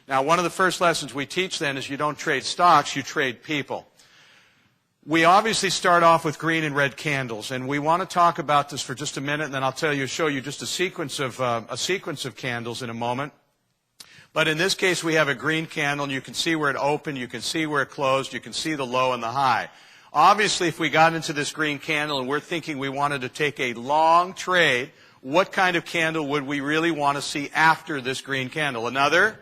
Now, one of the first lessons we teach then is you don't trade stocks, you trade people. We obviously start off with green and red candles, and we want to talk about this for just a minute, and then I'll show you just a sequence of candles in a moment. But in this case, we have a green candle, and you can see where it opened, you can see where it closed, you can see the low and the high. Obviously, if we got into this green candle and we're thinking we wanted to take a long trade, what kind of candle would we really want to see after this green candle? Another?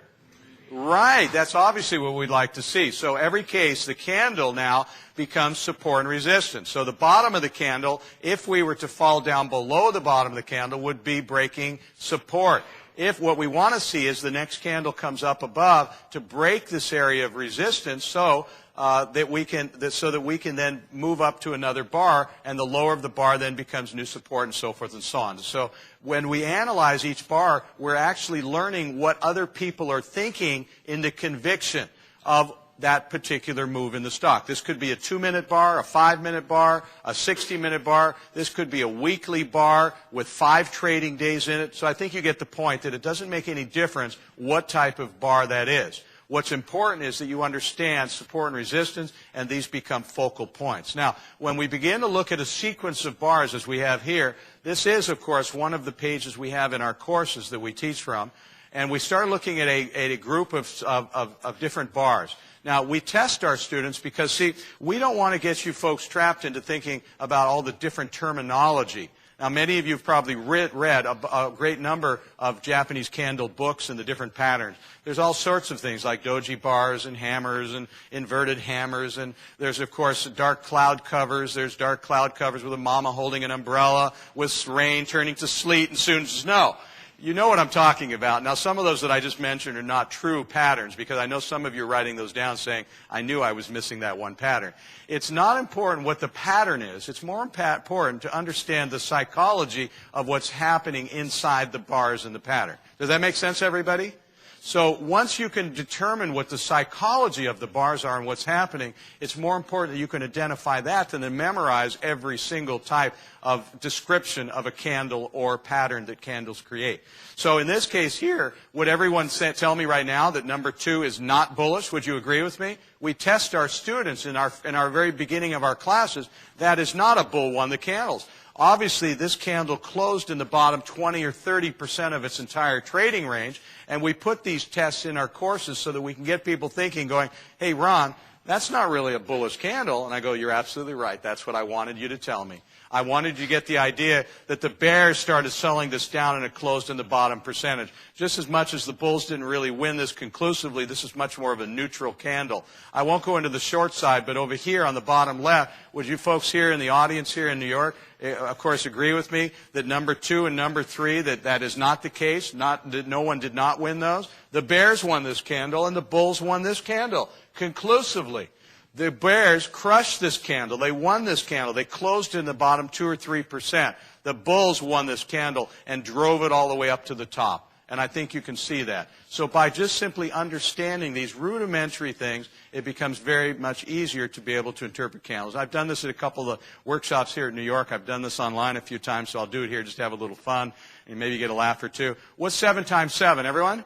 Right, that's obviously what we'd like to see. So every case, the candle now becomes support and resistance. So the bottom of the candle, if we were to fall down below the bottom of the candle, would be breaking support. If what we want to see is the next candle comes up above to break this area of resistance so that we can then move up to another bar, and the lower of the bar then becomes new support and so forth and so on. So when we analyze each bar, we're actually learning what other people are thinking in the conviction of that particular move in the stock. This could be a 2-minute bar, a 5-minute bar, a 60-minute bar. This could be a weekly bar with 5 trading days in it. So I think you get the point that it doesn't make any difference what type of bar that is. What's important is that you understand support and resistance, and these become focal points. Now, when we begin to look at a sequence of bars as we have here, this is, of course, one of the pages we have in our courses that we teach from, and we start looking at a group of different bars. Now, we test our students because, see, we don't want to get you folks trapped into thinking about all the different terminology. Now, many of you have probably read a great number of Japanese candle books and the different patterns. There's all sorts of things like doji bars and hammers and inverted hammers. And there's, of course, dark cloud covers. There's dark cloud covers with a mama holding an umbrella, with rain turning to sleet and soon snow. You know what I'm talking about. Now, some of those that I just mentioned are not true patterns, because I know some of you are writing those down saying, I knew I was missing that one pattern. It's not important what the pattern is. It's more important to understand the psychology of what's happening inside the bars in the pattern. Does that make sense, everybody? So once you can determine what the psychology of the bars are and what's happening, it's more important that you can identify that than to memorize every single type of description of a candle or pattern that candles create. So in this case here, would everyone tell me right now that number 2 is not bullish? Would you agree with me? We test our students in our very beginning of our classes. That is not a bull one, the candles. Obviously, this candle closed in the bottom 20 or 30% of its entire trading range, and we put these tests in our courses so that we can get people thinking, going, hey, Ron, that's not really a bullish candle. And I go, you're absolutely right. That's what I wanted you to tell me. I wanted you to get the idea that the bears started selling this down and it closed in the bottom percentage. Just as much as the bulls didn't really win this conclusively, this is much more of a neutral candle. I won't go into the short side, but over here on the bottom left, would you folks here in the audience here in New York, of course, agree with me that number 2 and number 3, that is not the case? No one did not win those. The bears won this candle and the bulls won this candle conclusively. The bears crushed this candle. They won this candle. They closed in the bottom 2 or 3%. The bulls won this candle and drove it all the way up to the top. And I think you can see that. So by just simply understanding these rudimentary things, it becomes very much easier to be able to interpret candles. I've done this at a couple of workshops here in New York. I've done this online a few times, so I'll do it here just to have a little fun and maybe get a laugh or two. What's 7 times 7, everyone?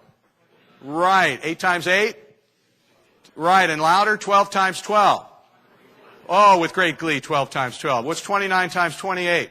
Right. 8 times 8? Right, and louder, 12 times 12. Oh, with great glee, 12 times 12. What's 29 times 28?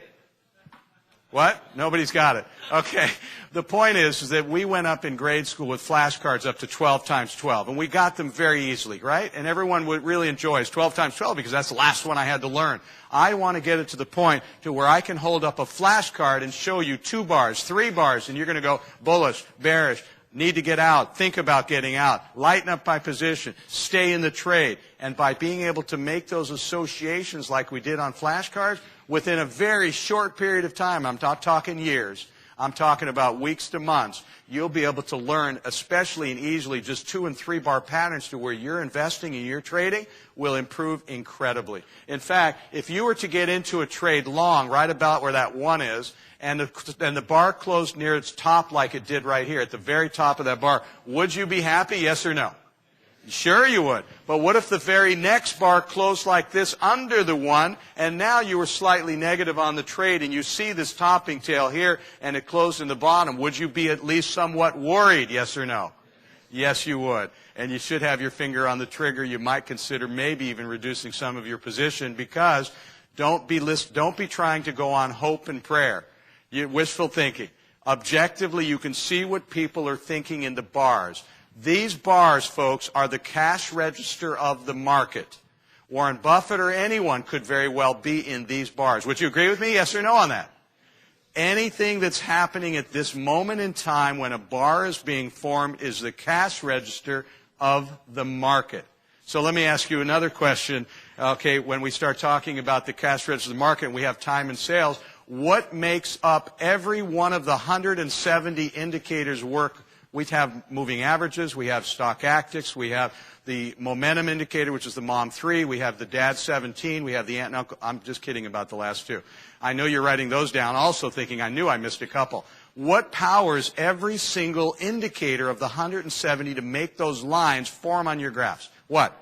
What? Nobody's got it. Okay. The point is that we went up in grade school with flashcards up to 12 times 12, and we got them very easily, right? And everyone would really enjoy is 12 times 12 because that's the last one I had to learn. I want to get it to the point to where I can hold up a flashcard and show you 2 bars, 3 bars, and you're going to go bullish, bearish, need to get out, think about getting out, lighten up my position, stay in the trade. And by being able to make those associations like we did on flashcards, within a very short period of time, I'm not talking years, I'm talking about weeks to months, you'll be able to learn, especially and easily, just 2 and 3 bar patterns to where you're investing and you're trading will improve incredibly. In fact, if you were to get into a trade long, right about where that 1 is, and the bar closed near its top like it did right here, at the very top of that bar, would you be happy, yes or no? Sure you would. But what if the very next bar closed like this under the 1, and now you were slightly negative on the trade, and you see this topping tail here, and it closed in the bottom? Would you be at least somewhat worried, yes or no? Yes, you would. And you should have your finger on the trigger. You might consider maybe even reducing some of your position, because don't be trying to go on hope and prayer. Wishful thinking. Objectively, you can see what people are thinking in the bars. These bars, folks, are the cash register of the market. Warren Buffett or anyone could very well be in these bars. Would you agree with me? Yes or no on that? Anything that's happening at this moment in time when a bar is being formed is the cash register of the market. So let me ask you another question. Okay, when we start talking about the cash register of the market and we have time and sales, what makes up every one of the 170 indicators work? We have moving averages, we have stochastics, we have the momentum indicator, which is the MOM3, we have the DAD 17, we have the aunt and uncle. I'm just kidding about the last two. I know you're writing those down, also thinking I knew I missed a couple. What powers every single indicator of the 170 to make those lines form on your graphs? What?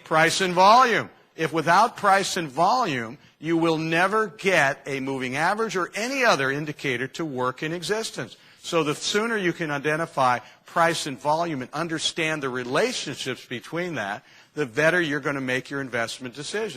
Price and volume. If without price and volume, you will never get a moving average or any other indicator to work in existence. So the sooner you can identify price and volume and understand the relationships between that, the better you're going to make your investment decisions.